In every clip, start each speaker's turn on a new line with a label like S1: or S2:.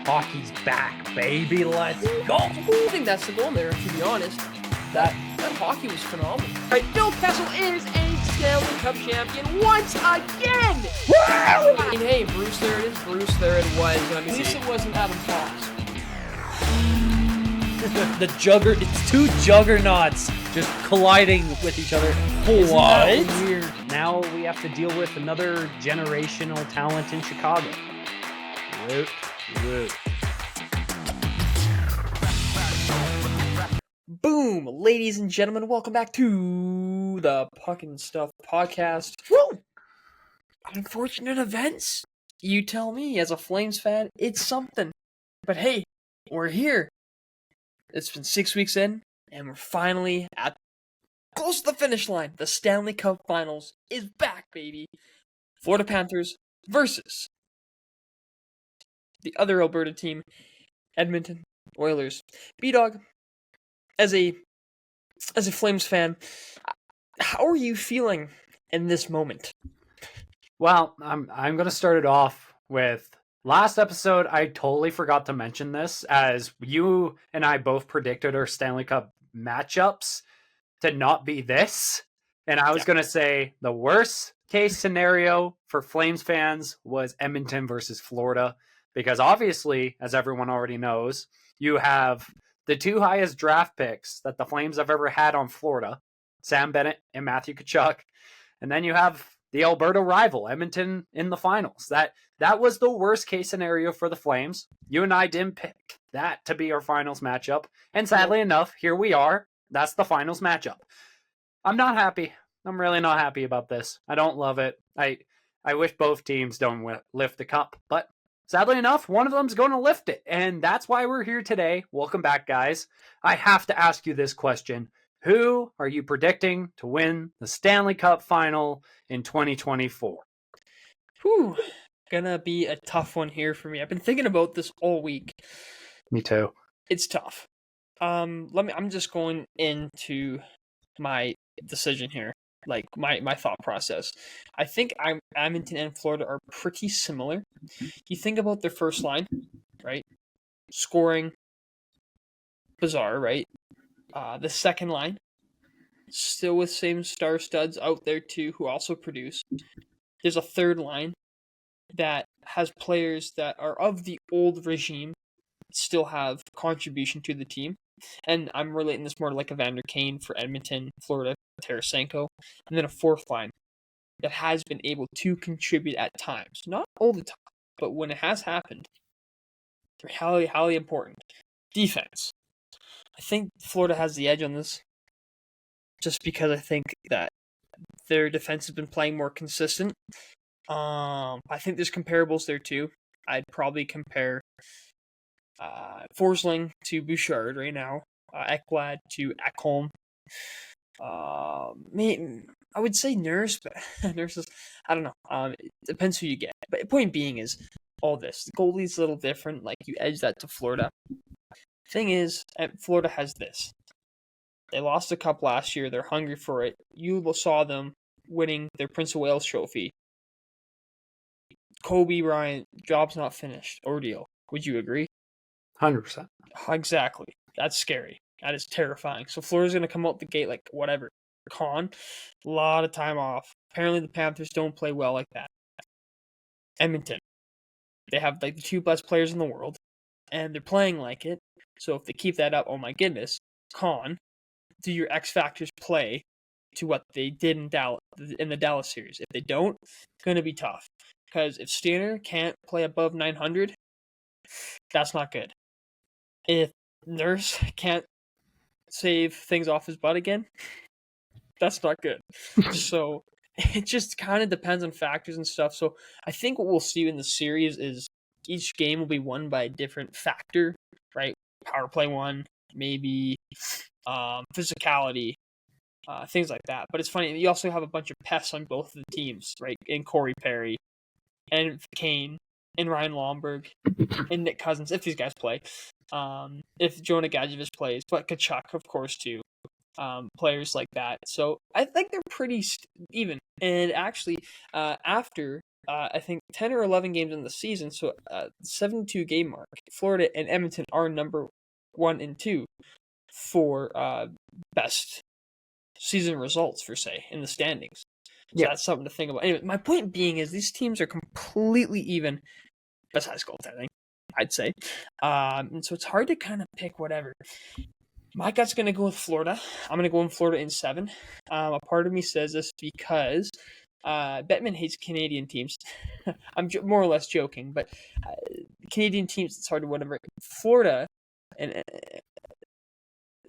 S1: Hockey's back, baby. Let's go.
S2: I think that's the goal there, to be honest. That hockey was phenomenal. All right, Phil Kessel is a Stanley Cup champion once again! I mean, hey, Bruce, there it is. Bruce, there it was. At least it wasn't Adam Fox.
S1: It's two juggernauts just colliding with each other. What? Weird. Now we have to deal with another generational talent in Chicago. Root.
S2: Boom, ladies and gentlemen, welcome back to the Puck and Stuff podcast. Woo! Unfortunate events? You tell me, as a Flames fan, it's something. But hey, we're here. It's been 6 weeks in, and we're finally at close to the finish line. The Stanley Cup Finals is back, baby. Florida Panthers versus the other Alberta team, Edmonton Oilers. B-Dawg, as a Flames fan, how are you feeling in this moment?
S1: Well, I'm going to start it off with last episode. I totally forgot to mention this, as you and I both predicted our Stanley Cup matchups to not be this. And I was going to say the worst case scenario for Flames fans was Edmonton versus Florida, because obviously, as everyone already knows, you have the two highest draft picks that the Flames have ever had on Florida, Sam Bennett and Matthew Tkachuk. And then you have the Alberta rival, Edmonton, in the finals. That was the worst case scenario for the Flames. You and I didn't pick that to be our finals matchup. And sadly enough, here we are. That's the finals matchup. I'm not happy. I'm really not happy about this. I don't love it. I wish both teams don't lift the cup. But sadly enough, one of them's going to lift it. And that's why we're here today. Welcome back, guys. I have to ask you this question. Who are you predicting to win the Stanley Cup final in 2024?
S2: Whew. Gonna be a tough one here for me. I've been thinking about this all week.
S1: Me too.
S2: It's tough. I'm just going into my decision here, like my thought process. I think Edmonton and Florida are pretty similar. You think about their first line, right? Scoring, bizarre, right? The second line, still with same star studs out there too, who also produce. There's a third line that has players that are of the old regime, still have contribution to the team. And I'm relating this more to like a Vander Kane for Edmonton, Florida, Tarasenko. And then a fourth line that has been able to contribute at times. Not all the time, but when it has happened, they're highly, highly important. Defense. I think Florida has the edge on this, just because I think that their defense has been playing more consistent. I think there's comparables there too. I'd probably compare Forsling to Bouchard right now, Ekblad to Ekholm. I would say Nurse, but Nurse is, I don't know. It depends who you get. But the point being is all this. The goalie's a little different. Like, you edge that to Florida. Thing is, Florida has this. They lost a cup last year. They're hungry for it. You saw them winning their Prince of Wales trophy. Kobe Bryant, job's not finished. Ordeal. Would you agree?
S1: 100%.
S2: Exactly. That's scary. That is terrifying. So Florida's going to come out the gate like whatever. A lot of time off. Apparently the Panthers don't play well like that. Edmonton. They have like the two best players in the world. And they're playing like it. So if they keep that up, oh my goodness. Do your X Factors play to what they did in the Dallas series? If they don't, it's going to be tough. Because if Stanner can't play above 900, that's not good. If Nurse can't save things off his butt again, that's not good. So it just kind of depends on factors and stuff. So I think what we'll see in the series is each game will be won by a different factor, right? Power play one, maybe physicality, things like that. But it's funny, you also have a bunch of pests on both of the teams, right? In Corey Perry and Kane and Ryan Lomberg and Nick Cousins, if these guys play. If Jonah Gadjevich plays, but Kachuk, of course, too. Players like that. So I think they're pretty even. And actually, after I think 10 or 11 games in the season, so 72 game mark. Florida and Edmonton are number 1 and 2 for best season results, for say, in the standings. So
S1: Yeah.
S2: that's something to think about. Anyway, my point being is these teams are completely even, besides goaltending, I'd say. And so it's hard to kind of pick whatever. My gut's going to go with Florida. I'm going to go in Florida in 7. A part of me says this because Bettman hates Canadian teams. I'm more or less joking, but Canadian teams, it's hard to whatever. Florida, and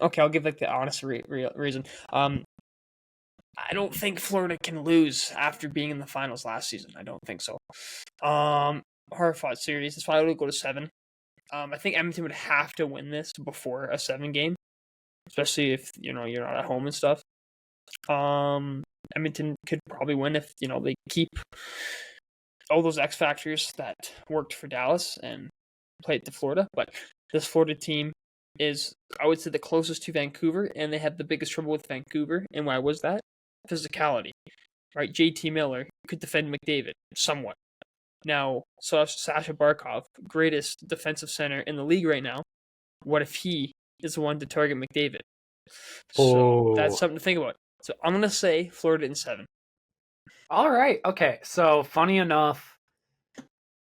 S2: okay, I'll give like the honest reason. I don't think Florida can lose after being in the finals last season. I don't think so. Hard fought series. That's why I would go to 7. I think Edmonton would have to win this before a 7 game, especially if you're not at home and stuff. Edmonton could probably win if they keep all those X factors that worked for Dallas and play it to Florida. But this Florida team is, I would say, the closest to Vancouver, and they had the biggest trouble with Vancouver. And why was that? Physicality, right? JT Miller could defend McDavid somewhat. Now, Sasha Barkov, greatest defensive center in the league right now. What if he is the one to target McDavid? So that's something to think about. So I'm going to say Florida in 7.
S1: All right. Okay. So funny enough,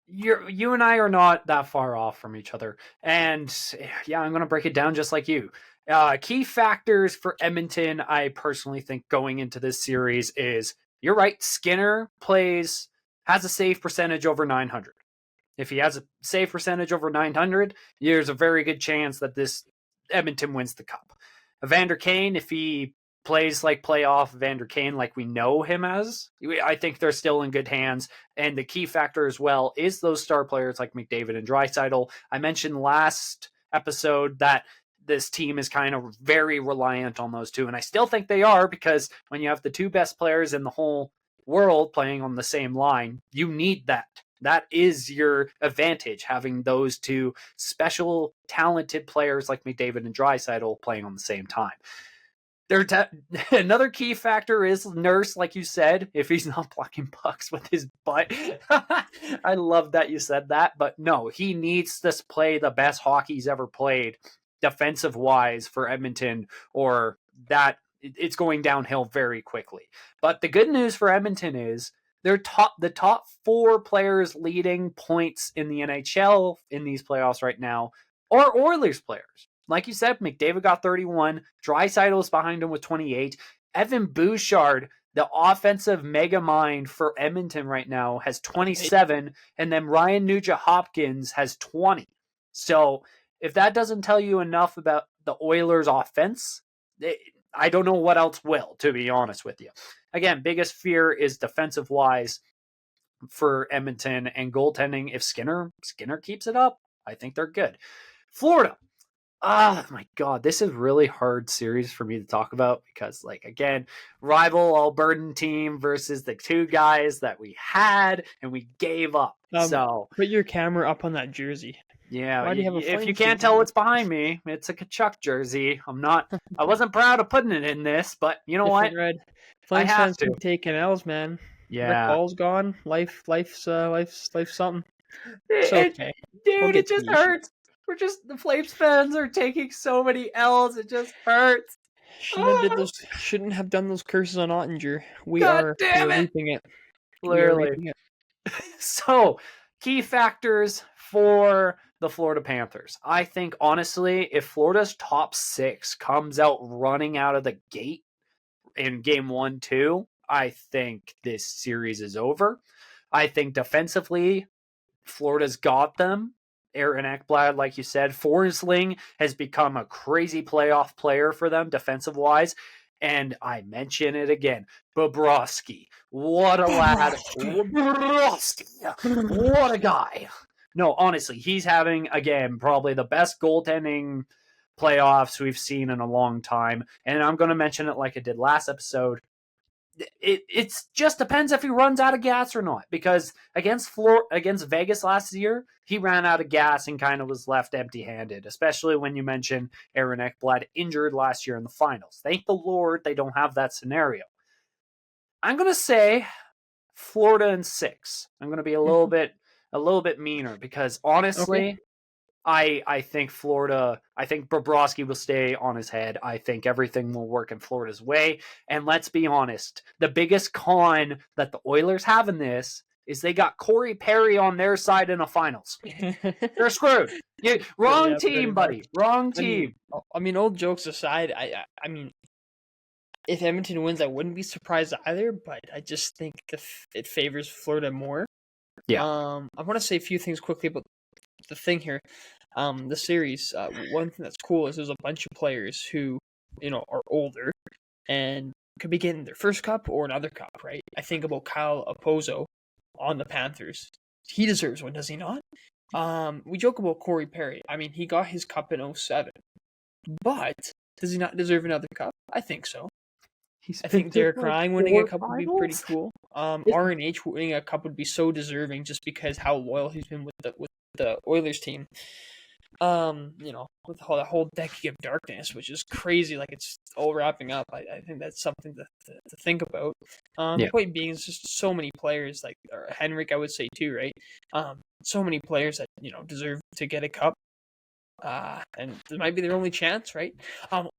S1: you and I are not that far off from each other. And yeah, I'm going to break it down just like you. Key factors for Edmonton, I personally think going into this series is, you're right, Skinner has a save percentage over 900. If he has a save percentage over 900, there's a very good chance that this Edmonton wins the cup. Evander Kane, if he plays like playoff Evander Kane like we know him as, I think they're still in good hands. And the key factor as well is those star players like McDavid and Draisaitl. I mentioned last episode that this team is kind of very reliant on those two, and I still think they are, because when you have the two best players in the whole world playing on the same line, you need that. That is your advantage, having those two special, talented players like McDavid and Draisaitl playing on the same time. Another key factor is Nurse, like you said, if he's not blocking pucks with his butt. I love that you said that, but no, he needs to play the best hockey he's ever played defensive-wise for Edmonton, or that it's going downhill very quickly. But the good news for Edmonton is the top 4 players leading points in the NHL in these playoffs right now are Oilers players. Like you said, McDavid got 31. Draisaitl is behind him with 28. Evan Bouchard, the offensive mega mind for Edmonton right now, has 27. And then Ryan Nugent-Hopkins has 20. So if that doesn't tell you enough about the Oilers' offense, I don't know what else will, to be honest with you. Again, biggest fear is defensive-wise for Edmonton, and goaltending. If Skinner keeps it up, I think they're good. Florida. Oh my God, this is a really hard series for me to talk about because, like, again, rival Albertan team versus the two guys that we had and we gave up. So
S2: put your camera up on that jersey.
S1: Yeah, why do you have if you can't tell what's behind me, it's a Kachuk jersey. I wasn't proud of putting it in this, but you know what?
S2: Red. Flames fans keep taking L's, man.
S1: Yeah,
S2: Rick Ball's gone. Life's something. It's okay.
S1: Dude, it just hurts. The Flames fans are taking so many L's. It just hurts.
S2: Shouldn't have done those curses on Ottinger. We're reaping it.
S1: Clearly. So, key factors for the Florida Panthers. I think, honestly, if Florida's top 6 comes out running out of the gate in game 1-2, I think this series is over. I think defensively, Florida's got them. Aaron Ekblad, like you said, Forsling has become a crazy playoff player for them defensive-wise. And I mention it again, Bobrovsky. What a lad. Bobrovsky. What a guy. No, honestly, he's having, again, probably the best goaltending playoffs we've seen in a long time. And I'm going to mention it like I did last episode. It just depends if he runs out of gas or not. Because against Vegas last year, he ran out of gas and kind of was left empty-handed, especially when you mention Aaron Ekblad injured last year in the finals. Thank the Lord they don't have that scenario. I'm going to say Florida in 6. I'm going to be a little bit meaner because
S2: Okay.
S1: honestly, I think Florida. I think Bobrovsky will stay on his head. I think everything will work in Florida's way. And let's be honest, the biggest con that the Oilers have in this is they got Corey Perry on their side in the finals. They're screwed. Wrong team,
S2: much.
S1: buddy. Wrong team.
S2: I mean, old jokes aside, I mean, if Edmonton wins, I wouldn't be surprised either. But I just think it favors Florida more.
S1: Yeah.
S2: I want to say a few things quickly about the thing here. The series. One thing that's cool is there's a bunch of players who, are older and could be getting their first cup or another cup. Right. I think about Kyle Opozo on the Panthers. He deserves one, does he not? We joke about Corey Perry. I mean, he got his cup in 07. But does he not deserve another cup? I think so. I think Derek Ryan winning a cup would be pretty cool. RNH winning a cup would be so deserving just because how loyal he's been with the Oilers team. With the whole decade of darkness, which is crazy, like it's all wrapping up. I think that's something to think about. The point being, is just so many players, like Henrik, I would say too, right? So many players that deserve to get a cup, and it might be their only chance, right?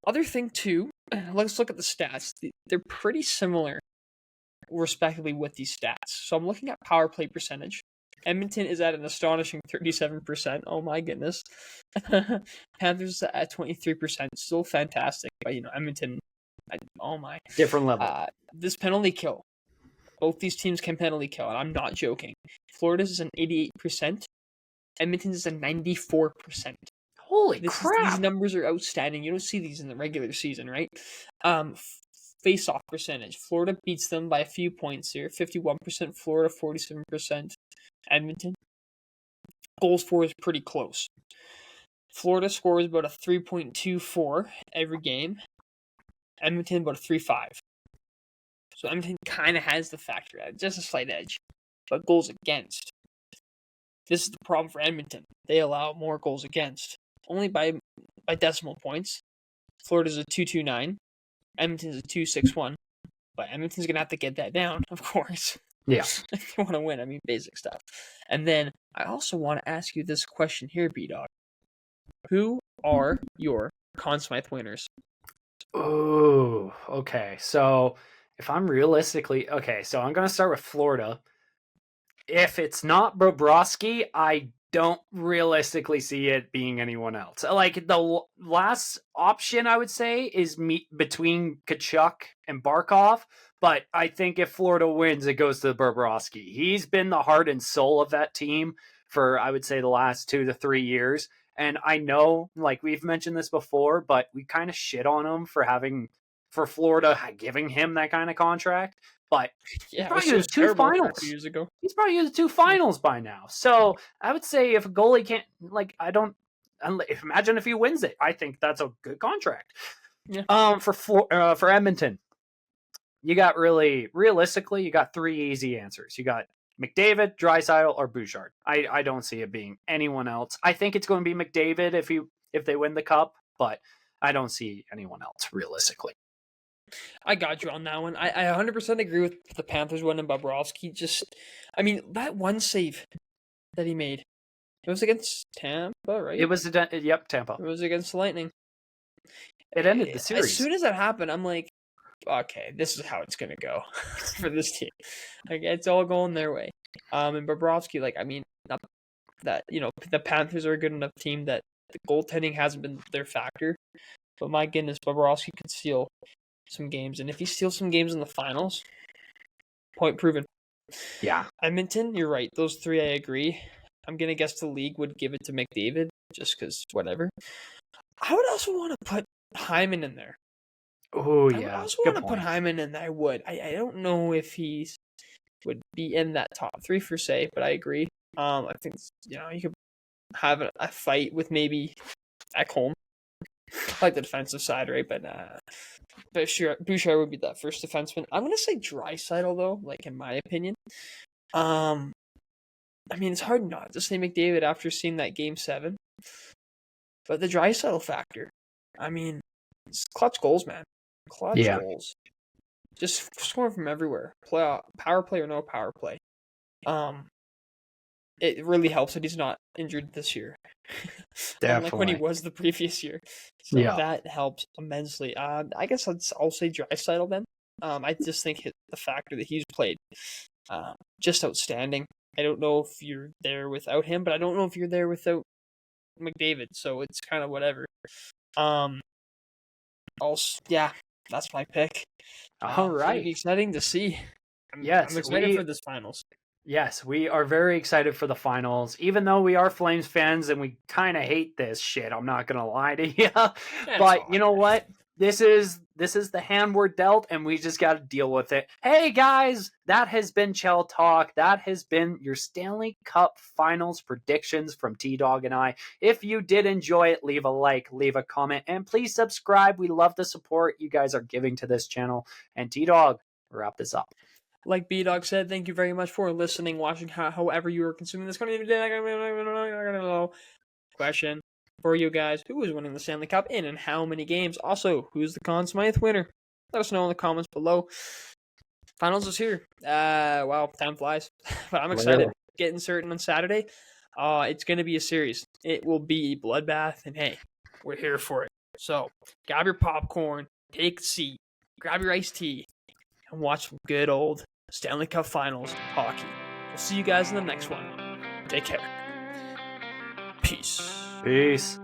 S2: Other thing too, let's look at the stats. They're pretty similar, respectively, with these stats. So I'm looking at power play percentage. Edmonton is at an astonishing 37%. Oh my goodness. Panthers at 23%. Still fantastic. But, Edmonton, oh my.
S1: Different level.
S2: This penalty kill. Both these teams can penalty kill, and I'm not joking. Florida's is an 88%. Edmonton's is a 94%.
S1: Holy crap.
S2: These numbers are outstanding. You don't see these in the regular season, right? Face-off percentage. Florida beats them by a few points here. 51% Florida, 47% Edmonton. Goals for is pretty close. Florida scores about a 3.24 every game. Edmonton about a 3.5. So Edmonton kind of has the factor, just a slight edge. But goals against. This is the problem for Edmonton. They allow more goals against. Only by decimal points. Florida's a 2.29. Edmonton's a 2.61. But Edmonton's going to have to get that down, of course.
S1: Yeah.
S2: If you want to win, I mean, basic stuff. And then I also want to ask you this question here, B-Dawg. Who are your Conn Smythe winners?
S1: Oh, okay. So if I'm realistically, so I'm going to start with Florida. If it's not Bobrovsky, I don't realistically see it being anyone else. Like the last option I would say is between Tkachuk and Barkov, but I think if Florida wins, it goes to Bobrovsky. He's been the heart and soul of that team for, I would say, the last 2 to 3 years. And I know, like we've mentioned this before, but we kind of shit on him for Florida giving him that kind of contract. But
S2: yeah,
S1: he's probably used 2 finals.
S2: Years ago.
S1: He's probably used 2 finals by now. So I would say if a goalie can't, imagine if he wins it. I think that's a good contract.
S2: Yeah.
S1: For Edmonton, you got realistically, you got 3 easy answers. You got McDavid, Draisaitl, or Bouchard. I don't see it being anyone else. I think it's going to be McDavid if they win the cup, but I don't see anyone else realistically.
S2: I got you on that one. I 100% agree with the Panthers winning Bobrovsky. That one save that he made, it was against Tampa, right?
S1: It was Tampa.
S2: It was against the Lightning.
S1: It ended the series.
S2: As soon as that happened, I'm like, okay, this is how it's gonna go for this team. Like it's all going their way. And Bobrovsky, not that the Panthers are a good enough team that the goaltending hasn't been their factor, but my goodness, Bobrovsky could steal some games, and if he steals some games in the finals, point proven.
S1: Yeah.
S2: Edmonton, you're right. Those 3, I agree. I'm gonna guess the league would give it to McDavid just because whatever. I would also want to put Hyman in there.
S1: Oh yeah.
S2: I would also want to put Hyman in there. I would. I don't know if he would be in that top 3 for say, but I agree. I think you could have a fight with maybe Ekholm. I like the defensive side, right? But Bouchard would be that first defenseman. I'm gonna say Draisaitl though, in my opinion. It's hard not to say McDavid after seeing that Game 7, but the Draisaitl factor. It's clutch goals, man. Clutch goals. just scoring from everywhere. Power play or no power play. It really helps that he's not injured this year, unlike when he was the previous year. So that helps immensely. I guess I'll say Draisaitl then. I just think the factor that he's played, just outstanding. I don't know if you're there without him, but I don't know if you're there without McDavid. So it's kind of whatever. Also, yeah, that's my pick.
S1: All right.
S2: It'll be exciting to see. I'm excited for this finals.
S1: Yes, we are very excited for the finals, even though we are Flames fans and we kind of hate this shit. I'm not going to lie to you. But you know what? This is the hand we're dealt, and we just got to deal with it. Hey, guys, that has been CHEL Talk. That has been your Stanley Cup Finals predictions from T-Dawg and I. If you did enjoy it, leave a like, leave a comment, and please subscribe. We love the support you guys are giving to this channel. And T-Dawg, wrap this up.
S2: Like B-Dawg said, thank you very much for listening, watching, however you are consuming this. Question for you guys: who is winning the Stanley Cup and how many games? Also, who's the Conn Smythe winner? Let us know in the comments below. Finals is here. Wow, time flies. But I'm excited. Getting certain on Saturday. It's going to be a series. It will be bloodbath, and hey, we're here for it. So, grab your popcorn, take a seat, grab your iced tea, and watch some good old Stanley Cup Finals hockey. We'll see you guys in the next one. Take care. Peace.
S1: Peace.